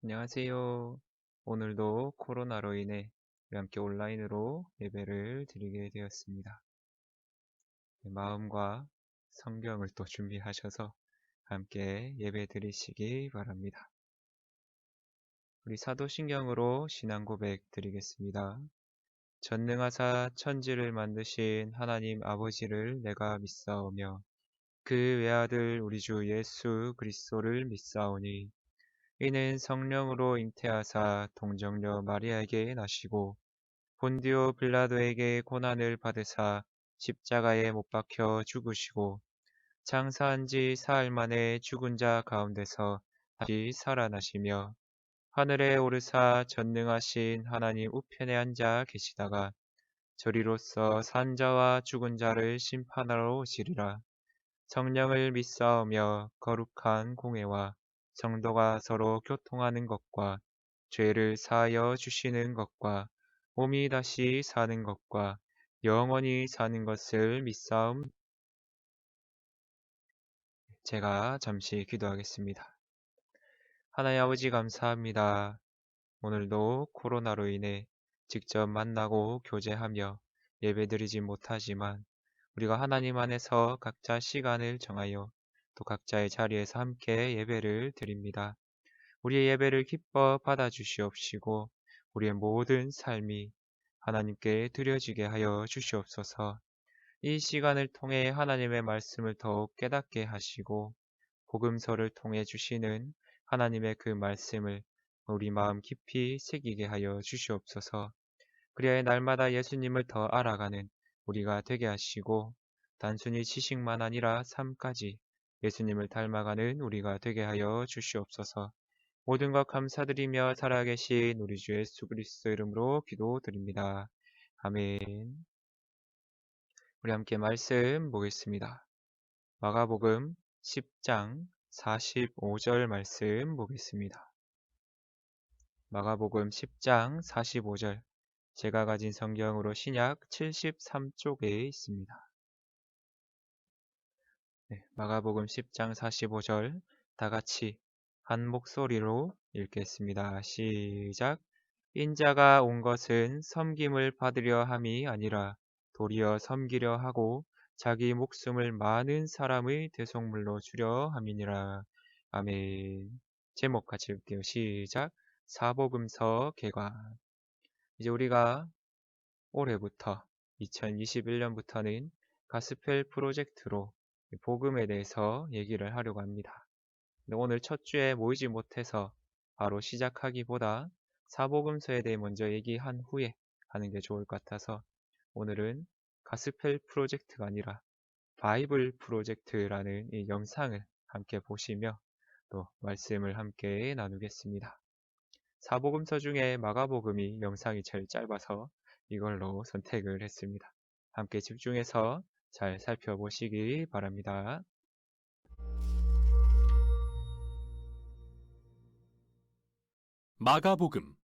안녕하세요. 오늘도 코로나로 인해 우리 함께 온라인으로 예배를 드리게 되었습니다. 마음과 성경을 또 준비하셔서 함께 예배 드리시기 바랍니다. 우리 사도신경으로 신앙 고백 드리겠습니다. 전능하사 천지를 만드신 하나님 아버지를 내가 믿사오며 그 외아들 우리 주 예수 그리스도를 믿사오니 이는 성령으로 잉태하사 동정녀 마리아에게 나시고 본디오 빌라도에게 고난을 받으사 십자가에 못 박혀 죽으시고 장사한 지 사흘 만에 죽은 자 가운데서 다시 살아나시며 하늘에 오르사 전능하신 하나님 우편에 앉아 계시다가 저리로서 산 자와 죽은 자를 심판하러 오시리라. 성령을 믿사오며 거룩한 공회와 성도가 서로 교통하는 것과 죄를 사하여 주시는 것과 몸이 다시 사는 것과 영원히 사는 것을 믿사옵. 제가 잠시 기도하겠습니다. 하나님 아버지 감사합니다. 오늘도 코로나로 인해 직접 만나고 교제하며 예배드리지 못하지만 우리가 하나님 안에서 각자 시간을 정하여 또 각자의 자리에서 함께 예배를 드립니다. 우리의 예배를 기뻐 받아주시옵시고 우리의 모든 삶이 하나님께 드려지게 하여 주시옵소서. 이 시간을 통해 하나님의 말씀을 더욱 깨닫게 하시고 복음서를 통해 주시는 하나님의 그 말씀을 우리 마음 깊이 새기게 하여 주시옵소서. 그리하여 날마다 예수님을 더 알아가는 우리가 되게 하시고 단순히 지식만 아니라 삶까지 예수님을 닮아가는 우리가 되게 하여 주시옵소서. 모든 것 감사드리며 살아계신 우리 주 예수 그리스도 이름으로 기도드립니다. 아멘. 우리 함께 말씀 보겠습니다. 마가복음 10장 45절 말씀 보겠습니다. 마가복음 10장 45절 제가 가진 성경으로 신약 73쪽에 있습니다. 마가복음 10장 45절 다 같이 한 목소리로 읽겠습니다. 시작. 인자가 온 것은 섬김을 받으려 함이 아니라 도리어 섬기려 하고 자기 목숨을 많은 사람의 대속물로 주려 함이니라. 아멘. 제목 같이 읽게요. 시작. 사복음서 개관. 이제 우리가 올해부터 2021년부터는 가스펠 프로젝트로 복음에 대해서 얘기를 하려고 합니다. 근데 오늘 첫 주에 모이지 못해서 바로 시작하기보다 사복음서에 대해 먼저 얘기한 후에 하는 게 좋을 것 같아서 오늘은 가스펠 프로젝트가 아니라 바이블 프로젝트라는 이 영상을 함께 보시며 또 말씀을 함께 나누겠습니다. 사복음서 중에 마가복음이 영상이 제일 짧아서 이걸로 선택을 했습니다. 함께 집중해서 잘 살펴보시기 바랍니다. 마가복음.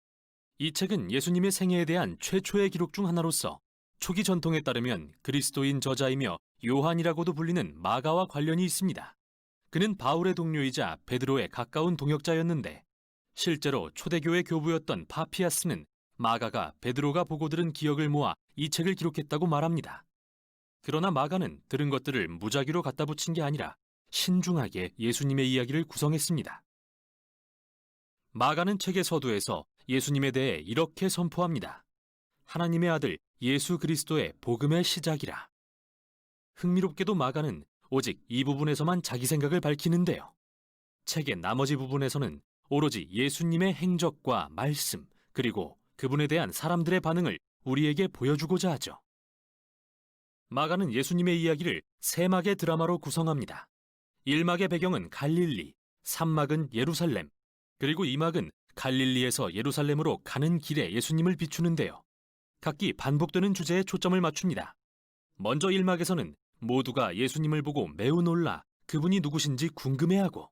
이 책은 예수님의 생애에 대한 최초의 기록 중 하나로서 초기 전통에 따르면 그리스도인 저자이며 요한이라고도 불리는 마가와 관련이 있습니다. 그는 바울의 동료이자 베드로의 가까운 동역자였는데 실제로 초대교회 교부였던 파피아스는 마가가 베드로가 보고 들은 기억을 모아 이 책을 기록했다고 말합니다. 그러나 마가는 들은 것들을 무작위로 갖다 붙인 게 아니라 신중하게 예수님의 이야기를 구성했습니다. 마가는 책의 서두에서 예수님에 대해 이렇게 선포합니다. 하나님의 아들 예수 그리스도의 복음의 시작이라. 흥미롭게도 마가는 오직 이 부분에서만 자기 생각을 밝히는데요. 책의 나머지 부분에서는 오로지 예수님의 행적과 말씀, 그리고 그분에 대한 사람들의 반응을 우리에게 보여주고자 하죠. 마가는 예수님의 이야기를 세 막의 드라마로 구성합니다. 1막의 배경은 갈릴리, 3막은 예루살렘, 그리고 2막은 갈릴리에서 예루살렘으로 가는 길에 예수님을 비추는데요. 각기 반복되는 주제에 초점을 맞춥니다. 먼저 1막에서는 모두가 예수님을 보고 매우 놀라 그분이 누구신지 궁금해하고,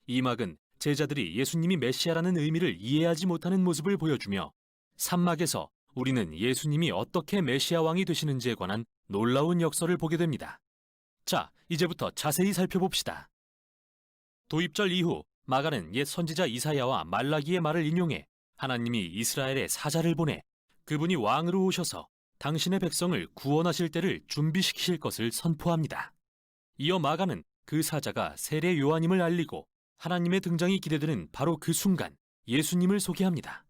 2막은 제자들이 예수님이 메시아라는 의미를 이해하지 못하는 모습을 보여주며, 3막에서 우리는 예수님이 어떻게 메시아 왕이 되시는지에 관한 놀라운 역설을 보게 됩니다. 자, 이제부터 자세히 살펴봅시다. 도입절 이후 마가는 옛 선지자 이사야와 말라기의 말을 인용해 하나님이 이스라엘에 사자를 보내 그분이 왕으로 오셔서 당신의 백성을 구원하실 때를 준비시키실 것을 선포합니다. 이어 마가는 그 사자가 세례 요한임을 알리고 하나님의 등장이 기대되는 바로 그 순간 예수님을 소개합니다.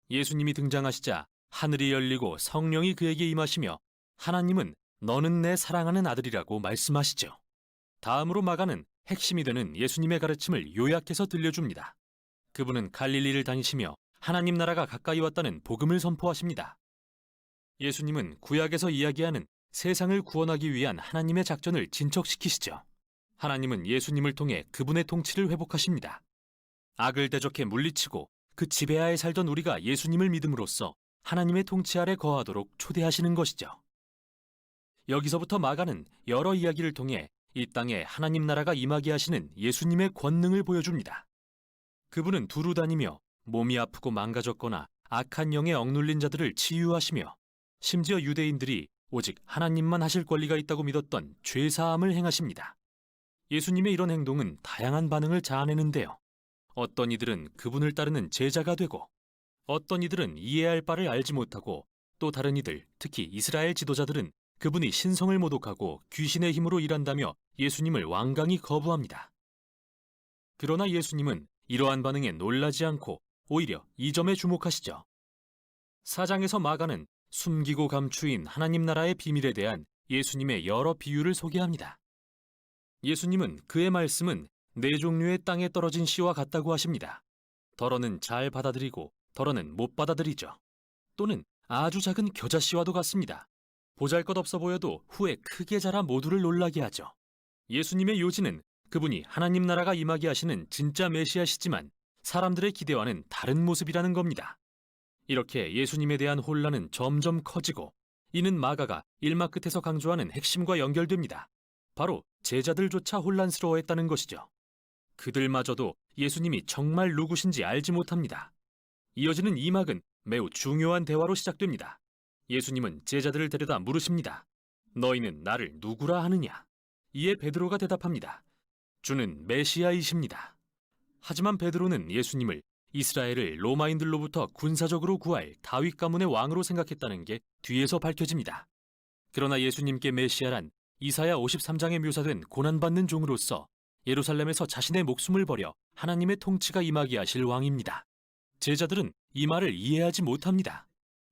예수님이 등장하시자 하늘이 열리고 성령이 그에게 임하시며 하나님은 너는 내 사랑하는 아들이라고 말씀하시죠. 다음으로 마가는 핵심이 되는 예수님의 가르침을 요약해서 들려줍니다. 그분은 갈릴리를 다니시며 하나님 나라가 가까이 왔다는 복음을 선포하십니다. 예수님은 구약에서 이야기하는 세상을 구원하기 위한 하나님의 작전을 진척시키시죠. 하나님은 예수님을 통해 그분의 통치를 회복하십니다. 악을 대적해 물리치고 그 지배하에 살던 우리가 예수님을 믿음으로써 하나님의 통치 아래 거하도록 초대하시는 것이죠. 여기서부터 마가는 여러 이야기를 통해 이 땅에 하나님 나라가 임하게 하시는 예수님의 권능을 보여줍니다. 그분은 두루 다니며 몸이 아프고 망가졌거나 악한 영에 억눌린 자들을 치유하시며 심지어 유대인들이 오직 하나님만 하실 권리가 있다고 믿었던 죄사함을 행하십니다. 예수님의 이런 행동은 다양한 반응을 자아내는데요. 어떤 이들은 그분을 따르는 제자가 되고 어떤 이들은 이해할 바를 알지 못하고 또 다른 이들, 특히 이스라엘 지도자들은 그분이 신성을 모독하고 귀신의 힘으로 일한다며 예수님을 완강히 거부합니다. 그러나 예수님은 이러한 반응에 놀라지 않고 오히려 이 점에 주목하시죠. 4장에서 마가는 숨기고 감추인 하나님 나라의 비밀에 대한 예수님의 여러 비유를 소개합니다. 예수님은 그의 말씀은 네 종류의 땅에 떨어진 씨와 같다고 하십니다. 덜어는 잘 받아들이고 덜어는 못 받아들이죠. 또는 아주 작은 겨자씨와도 같습니다. 보잘것없어 보여도 후에 크게 자라 모두를 놀라게 하죠. 예수님의 요지는 그분이 하나님 나라가 임하게 하시는 진짜 메시아시지만 사람들의 기대와는 다른 모습이라는 겁니다. 이렇게 예수님에 대한 혼란은 점점 커지고 이는 마가가 일막 끝에서 강조하는 핵심과 연결됩니다. 바로 제자들조차 혼란스러워했다는 것이죠. 그들마저도 예수님이 정말 누구신지 알지 못합니다. 이어지는 이 막은 매우 중요한 대화로 시작됩니다. 예수님은 제자들을 데려다 물으십니다. 너희는 나를 누구라 하느냐? 이에 베드로가 대답합니다. 주는 메시아이십니다. 하지만 베드로는 예수님을 이스라엘을 로마인들로부터 군사적으로 구할 다윗 가문의 왕으로 생각했다는 게 뒤에서 밝혀집니다. 그러나 예수님께 메시아란 이사야 53장에 묘사된 고난받는 종으로서 예루살렘에서 자신의 목숨을 버려 하나님의 통치가 임하게 하실 왕입니다. 제자들은 이 말을 이해하지 못합니다.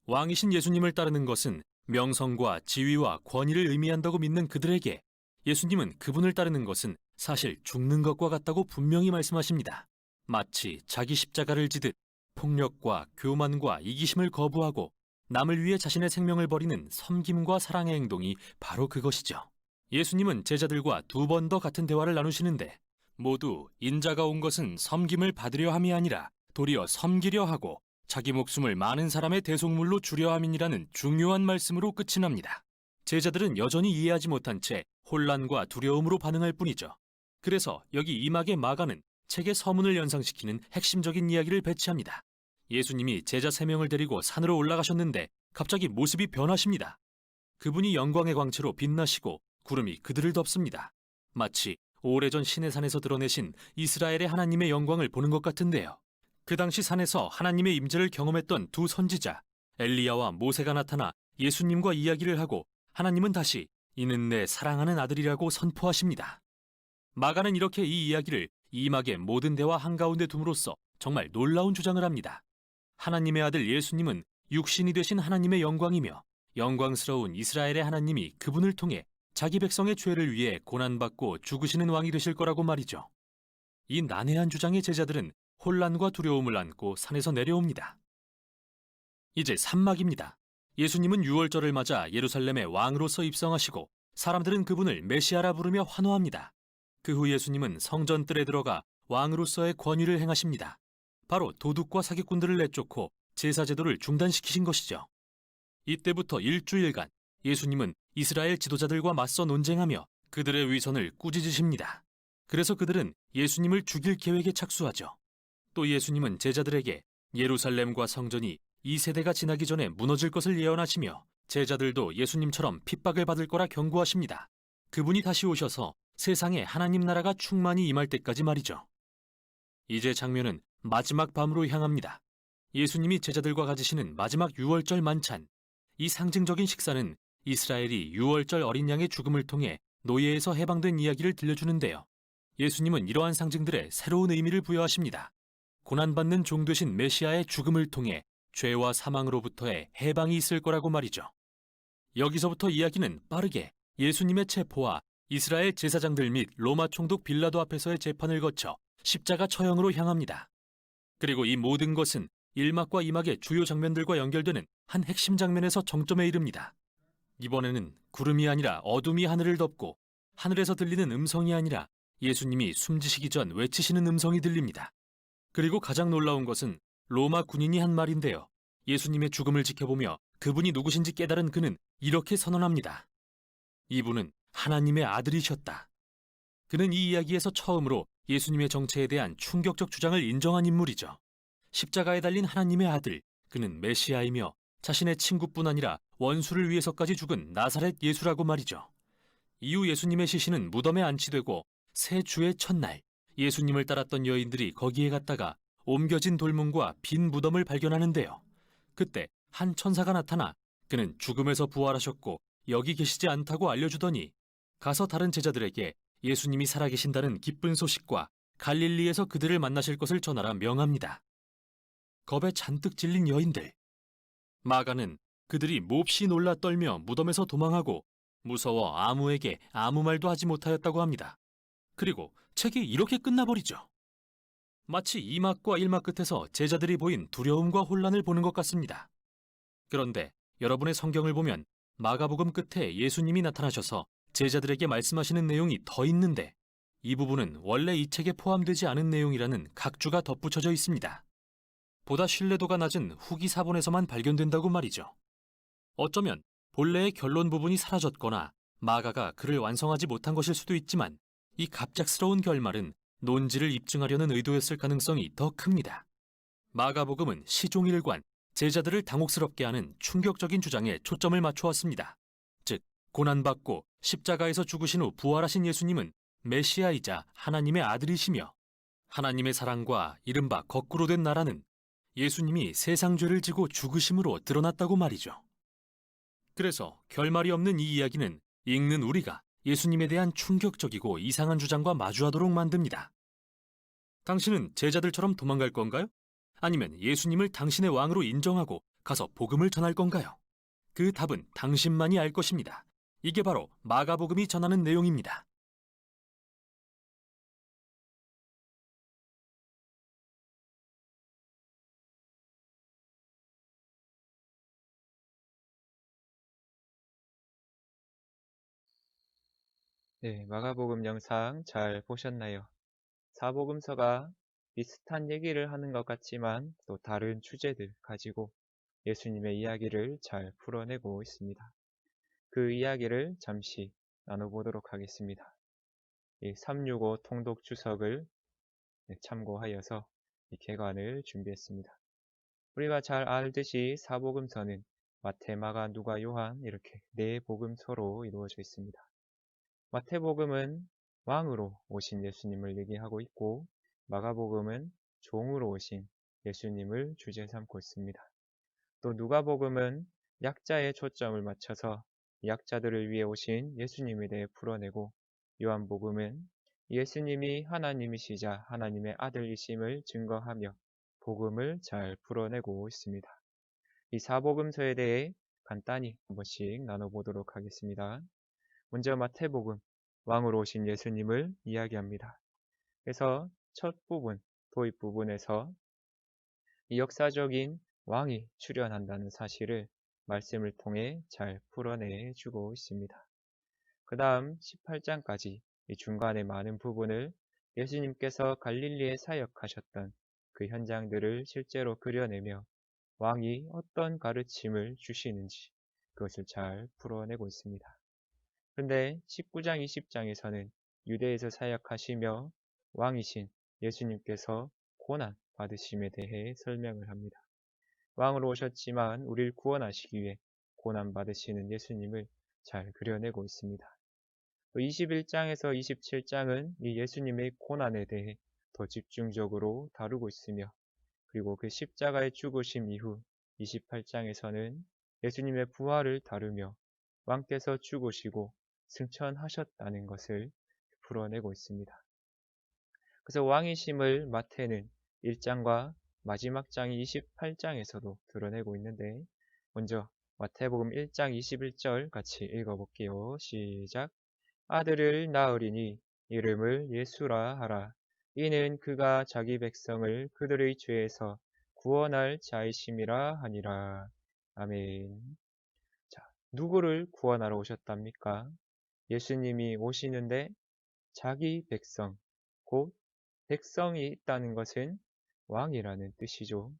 왕이신 예수님을 따르는 것은 명성과 지위와 권위를 의미한다고 믿는 그들에게 예수님은 그분을 따르는 것은 사실 죽는 것과 같다고 분명히 말씀하십니다. 마치 자기 십자가를 지듯 폭력과 교만과 이기심을 거부하고 남을 위해 자신의 생명을 버리는 섬김과 사랑의 행동이 바로 그것이죠. 예수님은 제자들과 두 번 더 같은 대화를 나누시는데 모두 인자가 온 것은 섬김을 받으려 함이 아니라 도리어 섬기려 하고 자기 목숨을 많은 사람의 대속물로 주려 함이니라는 중요한 말씀으로 끝이 납니다. 제자들은 여전히 이해하지 못한 채 혼란과 두려움으로 반응할 뿐이죠. 그래서 여기 이막의 마가는 책의 서문을 연상시키는 핵심적인 이야기를 배치합니다. 예수님이 제자 3명을 데리고 산으로 올라가셨는데 갑자기 모습이 변하십니다. 그분이 영광의 광채로 빛나시고 구름이 그들을 덮습니다. 마치 오래전 시내산에서 드러내신 이스라엘의 하나님의 영광을 보는 것 같은데요. 그 당시 산에서 하나님의 임재를 경험했던 두 선지자 엘리야와 모세가 나타나 예수님과 이야기를 하고 하나님은 다시 이는 내 사랑하는 아들이라고 선포하십니다. 마가는 이렇게 이 이야기를 이막의 모든 대화 한가운데 둠으로써 정말 놀라운 주장을 합니다. 하나님의 아들 예수님은 육신이 되신 하나님의 영광이며 영광스러운 이스라엘의 하나님이 그분을 통해 자기 백성의 죄를 위해 고난받고 죽으시는 왕이 되실 거라고 말이죠. 이 난해한 주장의 제자들은 혼란과 두려움을 안고 산에서 내려옵니다. 이제 3막입니다. 예수님은 유월절을 맞아 예루살렘의 왕으로서 입성하시고 사람들은 그분을 메시아라 부르며 환호합니다. 그 후 예수님은 성전 뜰에 들어가 왕으로서의 권위를 행하십니다. 바로 도둑과 사기꾼들을 내쫓고 제사제도를 중단시키신 것이죠. 이때부터 일주일간 예수님은 이스라엘 지도자들과 맞서 논쟁하며 그들의 위선을 꾸짖으십니다. 그래서 그들은 예수님을 죽일 계획에 착수하죠. 또 예수님은 제자들에게 예루살렘과 성전이 이 세대가 지나기 전에 무너질 것을 예언하시며 제자들도 예수님처럼 핍박을 받을 거라 경고하십니다. 그분이 다시 오셔서 세상에 하나님 나라가 충만히 임할 때까지 말이죠. 이제 장면은 마지막 밤으로 향합니다. 예수님이 제자들과 가지시는 마지막 유월절 만찬. 이 상징적인 식사는 이스라엘이 유월절 어린 양의 죽음을 통해 노예에서 해방된 이야기를 들려주는데요. 예수님은 이러한 상징들에 새로운 의미를 부여하십니다. 고난받는 종 되신 메시아의 죽음을 통해 죄와 사망으로부터의 해방이 있을 거라고 말이죠. 여기서부터 이야기는 빠르게 예수님의 체포와 이스라엘 제사장들 및 로마 총독 빌라도 앞에서의 재판을 거쳐 십자가 처형으로 향합니다. 그리고 이 모든 것은 1막과 2막의 주요 장면들과 연결되는 한 핵심 장면에서 정점에 이릅니다. 이번에는 구름이 아니라 어둠이 하늘을 덮고 하늘에서 들리는 음성이 아니라 예수님이 숨지시기 전 외치시는 음성이 들립니다. 그리고 가장 놀라운 것은 로마 군인이 한 말인데요. 예수님의 죽음을 지켜보며 그분이 누구신지 깨달은 그는 이렇게 선언합니다. 이분은 하나님의 아들이셨다. 그는 이 이야기에서 처음으로 예수님의 정체에 대한 충격적 주장을 인정한 인물이죠. 십자가에 달린 하나님의 아들, 그는 메시아이며 자신의 친구뿐 아니라 원수를 위해서까지 죽은 나사렛 예수라고 말이죠. 이후 예수님의 시신은 무덤에 안치되고 새 주의 첫날 예수님을 따랐던 여인들이 거기에 갔다가 옮겨진 돌문과 빈 무덤을 발견하는데요. 그때 한 천사가 나타나 그는 죽음에서 부활하셨고 여기 계시지 않다고 알려주더니 가서 다른 제자들에게 예수님이 살아계신다는 기쁜 소식과 갈릴리에서 그들을 만나실 것을 전하라 명합니다. 겁에 잔뜩 질린 여인들. 마가는 그들이 몹시 놀라 떨며 무덤에서 도망하고 무서워 아무에게 아무 말도 하지 못하였다고 합니다. 그리고 책이 이렇게 끝나버리죠. 마치 2막과 1막 끝에서 제자들이 보인 두려움과 혼란을 보는 것 같습니다. 그런데 여러분의 성경을 보면 마가복음 끝에 예수님이 나타나셔서 제자들에게 말씀하시는 내용이 더 있는데 이 부분은 원래 이 책에 포함되지 않은 내용이라는 각주가 덧붙여져 있습니다. 보다 신뢰도가 낮은 후기 사본에서만 발견된다고 말이죠. 어쩌면 본래의 결론 부분이 사라졌거나 마가가 글을 완성하지 못한 것일 수도 있지만 이 갑작스러운 결말은 논지를 입증하려는 의도였을 가능성이 더 큽니다. 마가복음은 시종일관 제자들을 당혹스럽게 하는 충격적인 주장에 초점을 맞추었습니다. 즉, 고난받고 십자가에서 죽으신 후 부활하신 예수님은 메시아이자 하나님의 아들이시며 하나님의 사랑과 이른바 거꾸로 된 나라는 예수님이 세상 죄를 지고 죽으심으로 드러났다고 말이죠. 그래서 결말이 없는 이 이야기는 읽는 우리가 예수님에 대한 충격적이고 이상한 주장과 마주하도록 만듭니다. 당신은 제자들처럼 도망갈 건가요? 아니면 예수님을 당신의 왕으로 인정하고 가서 복음을 전할 건가요? 그 답은 당신만이 알 것입니다. 이게 바로 마가복음이 전하는 내용입니다. 네, 마가복음 영상 잘 보셨나요? 사복음서가 비슷한 얘기를 하는 것 같지만 또 다른 주제들 가지고 예수님의 이야기를 잘 풀어내고 있습니다. 그 이야기를 잠시 나눠보도록 하겠습니다. 이 365 통독 주석을 참고하여서 이 개관을 준비했습니다. 우리가 잘 알듯이 사복음서는 마태, 마가, 누가, 요한 이렇게 네 복음서로 이루어져 있습니다. 마태복음은 왕으로 오신 예수님을 얘기하고 있고 마가복음은 종으로 오신 예수님을 주제 삼고 있습니다. 또 누가복음은 약자에 초점을 맞춰서 약자들을 위해 오신 예수님에 대해 풀어내고 요한복음은 예수님이 하나님이시자 하나님의 아들이심을 증거하며 복음을 잘 풀어내고 있습니다. 이 사복음서에 대해 간단히 한 번씩 나눠보도록 하겠습니다. 먼저 마태복음, 왕으로 오신 예수님을 이야기합니다. 그래서 첫 부분, 도입 부분에서 이 역사적인 왕이 출현한다는 사실을 말씀을 통해 잘 풀어내 주고 있습니다. 그 다음 18장까지 이 중간의 많은 부분을 예수님께서 갈릴리에 사역하셨던 그 현장들을 실제로 그려내며 왕이 어떤 가르침을 주시는지 그것을 잘 풀어내고 있습니다. 근데 19장, 20장에서는 유대에서 사역하시며 왕이신 예수님께서 고난 받으심에 대해 설명을 합니다. 왕으로 오셨지만 우리를 구원하시기 위해 고난 받으시는 예수님을 잘 그려내고 있습니다. 또 21장에서 27장은 이 예수님의 고난에 대해 더 집중적으로 다루고 있으며, 그리고 그 십자가의 죽으심 이후 28장에서는 예수님의 부활을 다루며 왕께서 죽으시고 승천하셨다는 것을 풀어내고 있습니다. 그래서 왕이심을 마태는 1장과 마지막 장인 28장에서도 드러내고 있는데, 먼저 마태복음 1장 21절 같이 읽어볼게요. 시작. 아들을 낳으리니 이름을 예수라 하라. 이는 그가 자기 백성을 그들의 죄에서 구원할 자이심이라 하니라. 아멘. 자, 누구를 구원하러 오셨답니까? 예수님이 오시는데 자기 백성, 곧 백성이 있다는 것은 왕이라는 뜻이죠.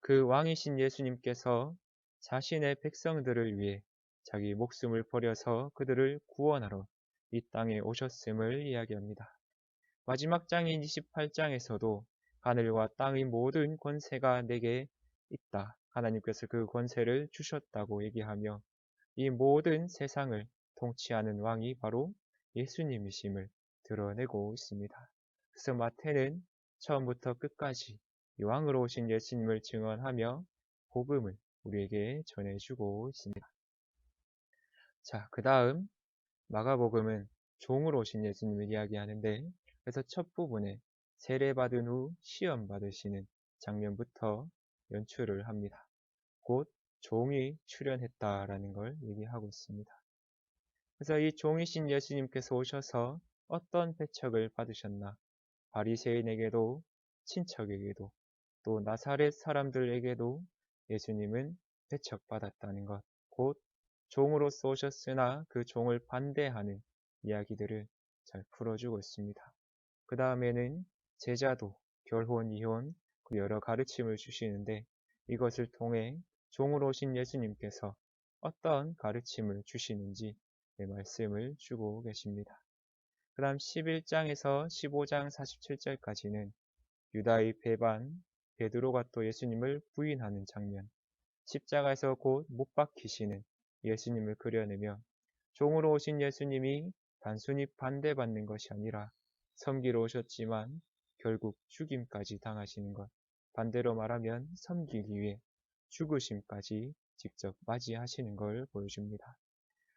그 왕이신 예수님께서 자신의 백성들을 위해 자기 목숨을 버려서 그들을 구원하러 이 땅에 오셨음을 이야기합니다. 마지막 장인 28장에서도 하늘과 땅의 모든 권세가 내게 있다. 하나님께서 그 권세를 주셨다고 얘기하며 이 모든 세상을 통치하는 왕이 바로 예수님이심을 드러내고 있습니다. 그래서 마태는 처음부터 끝까지 이 왕으로 오신 예수님을 증언하며 복음을 우리에게 전해주고 있습니다. 자, 그 다음 마가복음은 종으로 오신 예수님을 이야기하는데, 그래서 첫 부분에 세례받은 후 시험 받으시는 장면부터 연출을 합니다. 곧 종이 출현했다라는 걸 얘기하고 있습니다. 그래서 이 종이신 예수님께서 오셔서 어떤 배척을 받으셨나? 바리새인에게도 친척에게도 또 나사렛 사람들에게도 예수님은 배척받았다는 것, 곧 종으로서 오셨으나 그 종을 반대하는 이야기들을 잘 풀어주고 있습니다. 그 다음에는 제자도 결혼, 이혼, 그 여러 가르침을 주시는데, 이것을 통해 종으로 오신 예수님께서 어떤 가르침을 주시는지 말씀을 주고 계십니다. 그 다음 11장에서 15장 47절까지는 유다의 배반, 베드로가 또 예수님을 부인하는 장면, 십자가에서 곧 못 박히시는 예수님을 그려내며 종으로 오신 예수님이 단순히 반대받는 것이 아니라 섬기러 오셨지만 결국 죽임까지 당하시는 것, 반대로 말하면 섬기기 위해 죽으심까지 직접 맞이하시는 걸 보여줍니다.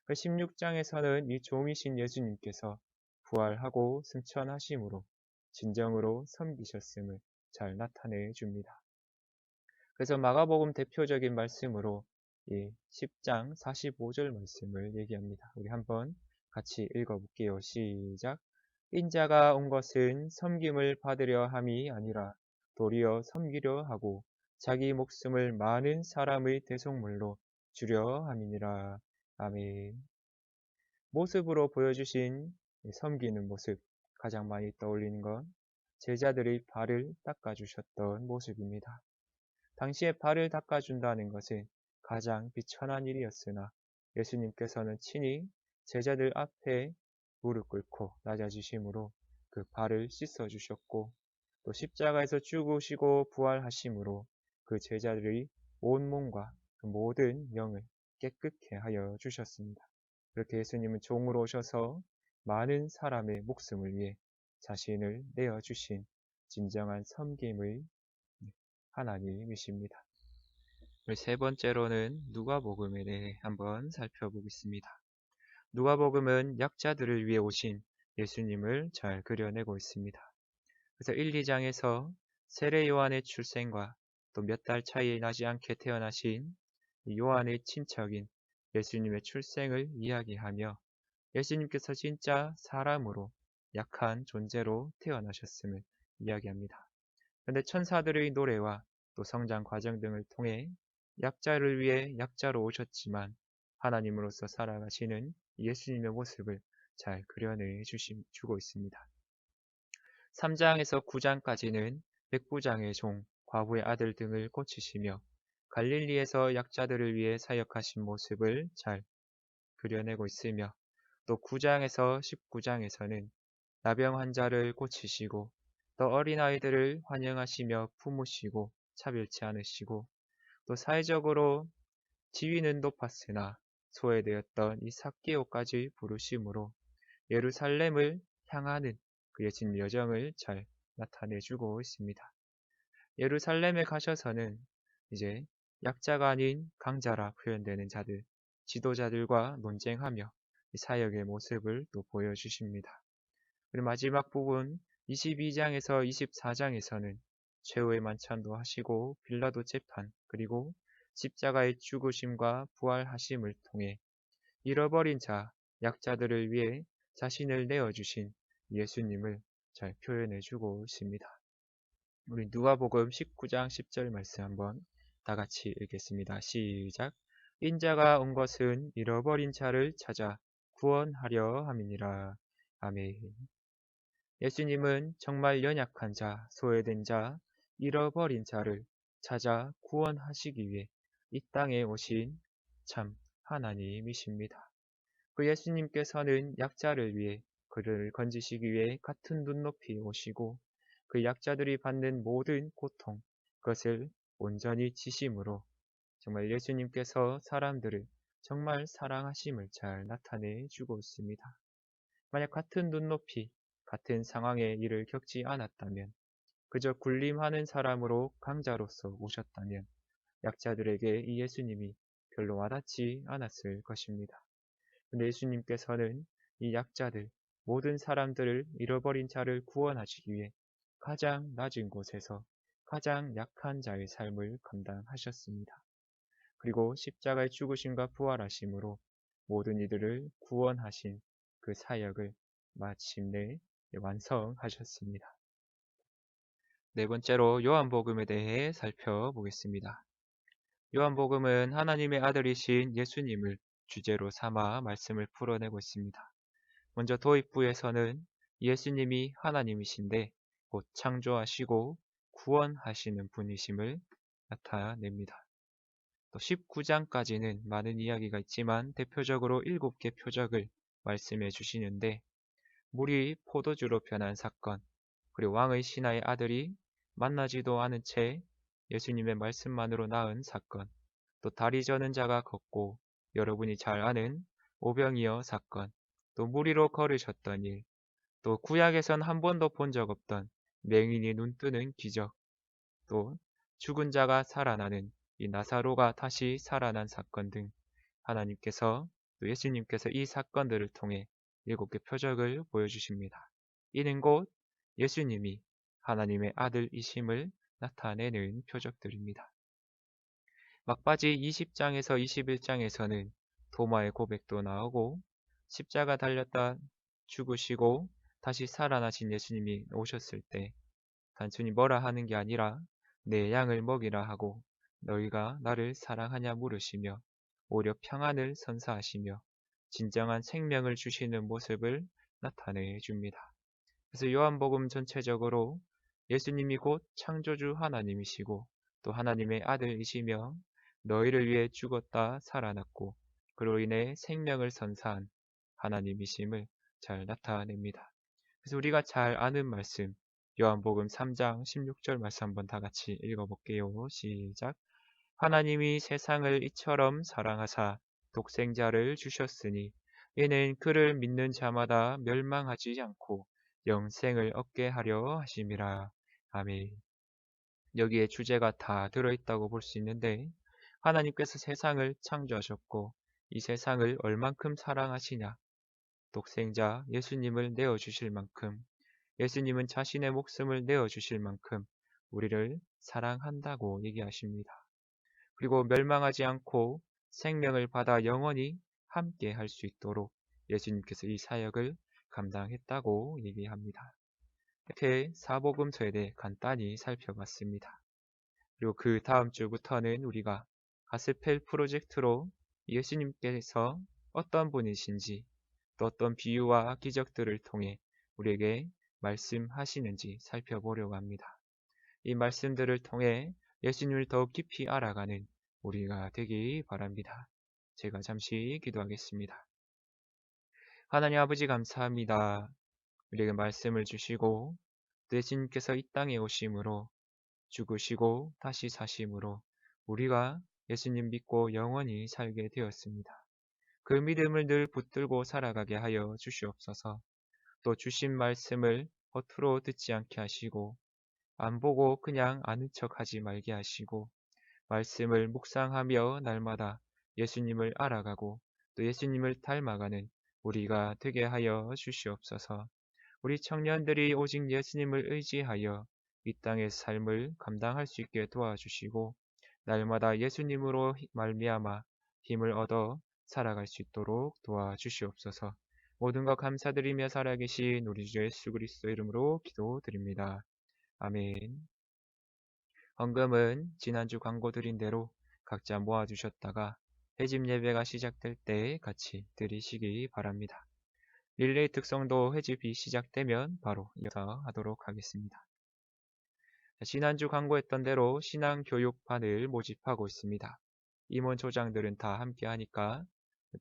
그 16장에서는 이 종이신 예수님께서 부활하고 승천하심으로 진정으로 섬기셨음을 잘 나타내 줍니다. 그래서 마가복음 대표적인 말씀으로 이 10장 45절 말씀을 얘기합니다. 우리 한번 같이 읽어볼게요. 시작. 인자가 온 것은 섬김을 받으려 함이 아니라 도리어 섬기려 하고 자기 목숨을 많은 사람의 대속물로 주려 함이니라. 아멘. 모습으로 보여주신 섬기는 모습, 가장 많이 떠올리는 건 제자들의 발을 닦아주셨던 모습입니다. 당시에 발을 닦아준다는 것은 가장 비천한 일이었으나 예수님께서는 친히 제자들 앞에 무릎 꿇고 낮아지심으로 그 발을 씻어주셨고, 또 십자가에서 죽으시고 부활하심으로 그 제자들의 온몸과 그 모든 영을 깨끗게 하여 주셨습니다. 그렇게 예수님은 종으로 오셔서 많은 사람의 목숨을 위해 자신을 내어주신 진정한 섬김의 하나님이십니다. 세 번째로는 누가복음에 대해 한번 살펴보겠습니다. 누가복음은 약자들을 위해 오신 예수님을 잘 그려내고 있습니다. 그래서 1, 2장에서 세례 요한의 출생과 또 몇 달 차이 나지 않게 태어나신 요한의 친척인 예수님의 출생을 이야기하며 예수님께서 진짜 사람으로 약한 존재로 태어나셨음을 이야기합니다. 그런데 천사들의 노래와 또 성장 과정 등을 통해 약자를 위해 약자로 오셨지만 하나님으로서 살아가시는 예수님의 모습을 잘 그려내 주고 있습니다. 3장에서 9장까지는 백부장의 종, 과부의 아들 등을 고치시며 갈릴리에서 약자들을 위해 사역하신 모습을 잘 그려내고 있으며, 또 9장에서 19장에서는 나병 환자를 고치시고 또 어린아이들을 환영하시며 품으시고 차별치 않으시고, 또 사회적으로 지위는 높았으나 소외되었던 이 삭개오까지 부르심으로 예루살렘을 향하는 그 예수님 여정을 잘 나타내주고 있습니다. 예루살렘에 가셔서는 이제 약자가 아닌 강자라 표현되는 자들, 지도자들과 논쟁하며 이 사역의 모습을 또 보여주십니다. 그리고 마지막 부분 22장에서 24장에서는 최후의 만찬도 하시고 빌라도 재판 그리고 십자가의 죽으심과 부활하심을 통해 잃어버린 자, 약자들을 위해 자신을 내어주신 예수님을 잘 표현해주고 있습니다. 우리 누가복음 19장 10절 말씀 한번 다 같이 읽겠습니다. 시작. 인자가 온 것은 잃어버린 자를 찾아 구원하려 함이니라. 아멘. 예수님은 정말 연약한 자, 소외된 자, 잃어버린 자를 찾아 구원하시기 위해 이 땅에 오신 참 하나님이십니다. 그 예수님께서는 약자를 위해 그를 건지시기 위해 같은 눈높이 오시고 그 약자들이 받는 모든 고통, 그것을 온전히 지심으로 정말 예수님께서 사람들을 정말 사랑하심을 잘 나타내 주고 있습니다. 만약 같은 눈높이, 같은 상황의 일을 겪지 않았다면, 그저 군림하는 사람으로 강자로서 오셨다면, 약자들에게 이 예수님이 별로 와닿지 않았을 것입니다. 근데 예수님께서는 이 약자들, 모든 사람들을 잃어버린 자를 구원하시기 위해 가장 낮은 곳에서 가장 약한 자의 삶을 감당하셨습니다. 그리고 십자가의 죽으심과 부활하심으로 모든 이들을 구원하신 그 사역을 마침내 완성하셨습니다. 네 번째로 요한복음에 대해 살펴보겠습니다. 요한복음은 하나님의 아들이신 예수님을 주제로 삼아 말씀을 풀어내고 있습니다. 먼저 도입부에서는 예수님이 하나님이신데 곧 창조하시고 구원하시는 분이심을 나타냅니다. 또 19장까지는 많은 이야기가 있지만 대표적으로 7개 표적을 말씀해 주시는데 물이 포도주로 변한 사건, 그리고 왕의 신하의 아들이 만나지도 않은 채 예수님의 말씀만으로 낳은 사건, 또 다리 저는 자가 걷고 여러분이 잘 아는 오병이어 사건, 또 무리로 걸으셨던 일, 또 구약에선 한 번도 본 적 없던 맹인이 눈 뜨는 기적, 또 죽은 자가 살아나는 이 나사로가 다시 살아난 사건 등 하나님께서 또 예수님께서 이 사건들을 통해 7개 표적을 보여주십니다. 이는 곧 예수님이 하나님의 아들이심을 나타내는 표적들입니다. 막바지 20장에서 21장에서는 도마의 고백도 나오고 십자가 달렸다 죽으시고 다시 살아나신 예수님이 오셨을 때 단순히 뭐라 하는 게 아니라 내 양을 먹이라 하고 너희가 나를 사랑하냐 물으시며 오히려 평안을 선사하시며 진정한 생명을 주시는 모습을 나타내 줍니다. 그래서 요한복음 전체적으로 예수님이 곧 창조주 하나님이시고 또 하나님의 아들이시며 너희를 위해 죽었다 살아났고 그로 인해 생명을 선사한 하나님이심을 잘 나타냅니다. 그래서 우리가 잘 아는 말씀 요한복음 3장 16절 말씀 한번 다 같이 읽어볼게요. 시작. 하나님이 세상을 이처럼 사랑하사 독생자를 주셨으니 이는 그를 믿는 자마다 멸망하지 않고 영생을 얻게 하려 하심이라. 아멘. 여기에 주제가 다 들어있다고 볼 수 있는데 하나님께서 세상을 창조하셨고 이 세상을 얼만큼 사랑하시냐 독생자 예수님을 내어주실 만큼 예수님은 자신의 목숨을 내어주실 만큼 우리를 사랑한다고 얘기하십니다. 그리고 멸망하지 않고 생명을 받아 영원히 함께 할 수 있도록 예수님께서 이 사역을 감당했다고 얘기합니다. 이렇게 사복음서에 대해 간단히 살펴봤습니다. 그리고 그 다음 주부터는 우리가 가스펠 프로젝트로 예수님께서 어떤 분이신지 또 어떤 비유와 기적들을 통해 우리에게 말씀하시는지 살펴보려고 합니다. 이 말씀들을 통해 예수님을 더욱 깊이 알아가는 우리가 되기 바랍니다. 제가 잠시 기도하겠습니다. 하나님 아버지 감사합니다. 우리에게 말씀을 주시고 또 예수님께서 이 땅에 오심으로 죽으시고 다시 사심으로 우리가 예수님 믿고 영원히 살게 되었습니다. 그 믿음을 늘 붙들고 살아가게 하여 주시옵소서. 또 주신 말씀을 허투루 듣지 않게 하시고 안 보고 그냥 아는 척하지 말게 하시고 말씀을 묵상하며 날마다 예수님을 알아가고 또 예수님을 닮아가는 우리가 되게 하여 주시옵소서. 우리 청년들이 오직 예수님을 의지하여 이 땅의 삶을 감당할 수 있게 도와주시고 날마다 예수님으로 말미암아 힘을 얻어 살아갈 수 있도록 도와주시옵소서. 모든 것 감사드리며 살아계신 우리 주 예수 그리스도 이름으로 기도드립니다. 아멘. 헌금은 지난주 광고 드린 대로 각자 모아주셨다가 회집 예배가 시작될 때 같이 드리시기 바랍니다. 릴레이 특성도 회집이 시작되면 바로 이어서 하도록 하겠습니다. 지난주 광고했던 대로 신앙교육반을 모집하고 있습니다. 임원 조장들은 다 함께 하니까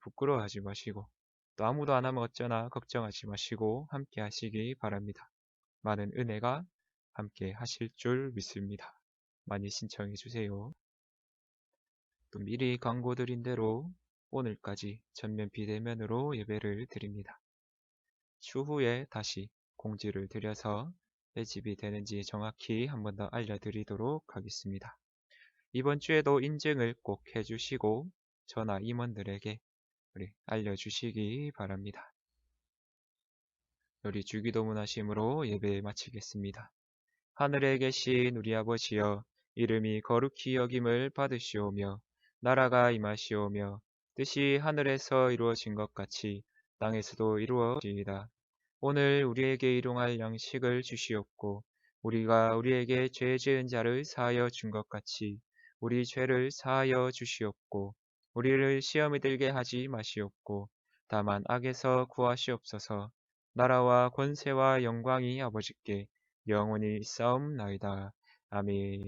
부끄러워하지 마시고 또 아무도 안 하면 어쩌나 걱정하지 마시고 함께 하시기 바랍니다. 많은 은혜가 함께 하실 줄 믿습니다. 많이 신청해 주세요. 또 미리 광고 드린 대로 오늘까지 전면 비대면으로 예배를 드립니다. 추후에 다시 공지를 드려서 회집이 되는지 정확히 한 번 더 알려드리도록 하겠습니다. 이번 주에도 인증을 꼭 해주시고 저나 임원들에게 우리 알려주시기 바랍니다. 우리 주기도문 하심으로 예배 마치겠습니다. 하늘에 계신 우리 아버지여, 이름이 거룩히 여김을 받으시오며 나라가 임하시오며 뜻이 하늘에서 이루어진 것 같이 땅에서도 이루어지이다. 오늘 우리에게 일용할 양식을 주시옵고 우리가 우리에게 죄 지은 자를 사하여 준 것 같이 우리 죄를 사하여 주시옵고 우리를 시험에 들게 하지 마시옵고 다만 악에서 구하시옵소서. 나라와 권세와 영광이 아버지께 영원히 싸움나이다. 아멘.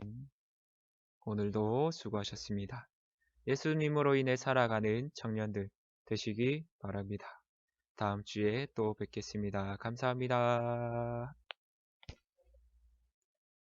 오늘도 수고하셨습니다. 예수님으로 인해 살아가는 청년들 되시기 바랍니다. 다음 주에 또 뵙겠습니다. 감사합니다.